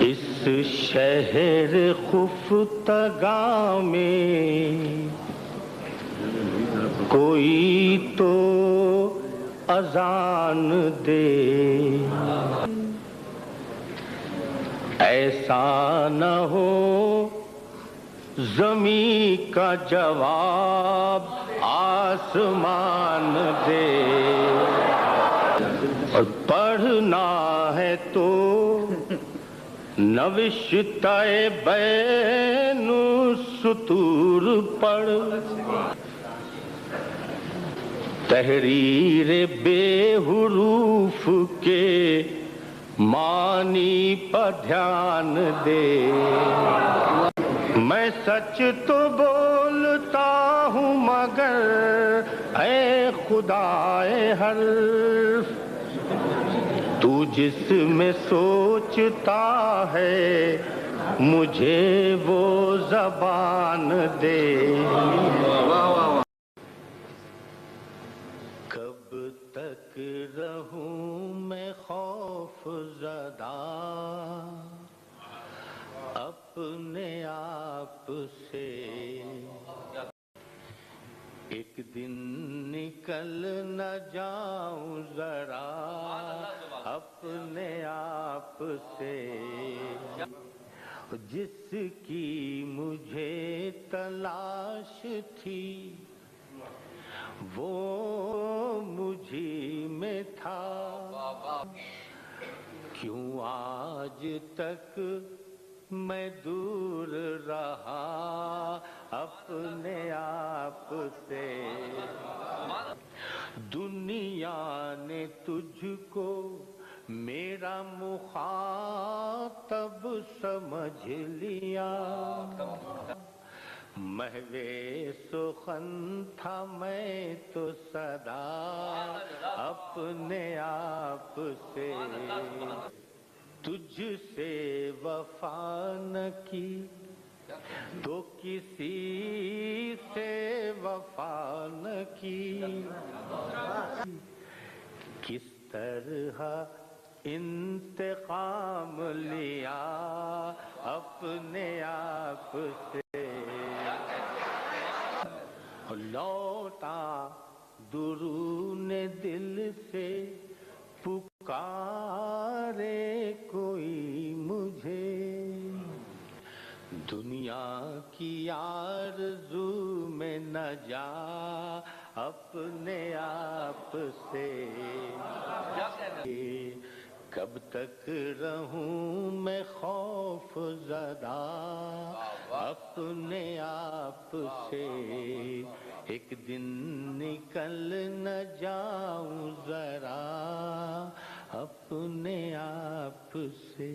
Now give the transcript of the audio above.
اس شہر خفتگاں میں کوئی تو اذان دے، ایسا نہ ہو زمین کا جواب آسمان دے، اور پڑھنا ہے تو نوشتہ بین السطور پڑھ، تحریر بے حروف کے معنی پر دھیان دے، میں سچ تو بولتا ہوں مگر اے خدائے حرف تو جس میں سوچتا ہے مجھے وہ زبان دے، کب تک رہوں میں خوف زدہ اپنے آپ سے، ایک دن نکل نہ جاؤں ذرا اپنے آپ سے، جس کی مجھے تلاش تھی وہ مجھی میں تھا، کیوں آج تک میں دور رہا اپنے آپ سے، دنیا نے تجھ کو میرا مخاطب سمجھ لیا، محو سخن تھا میں تو صدا اپنے آپ سے، تجھ سے وفا نہ کی تو کسی سے وفا نہ کی، کس طرح انتقام لیا اپنے آپ سے، لوٹا درون دل سے پکارے کوئی مجھے، دنیا کی آرزو میں نہ جا اپنے آپ سے، کب تک رہوں میں خوف زدہ اپنے آپ سے، ایک دن نکل نہ جاؤں ذرا اپنے آپ سے۔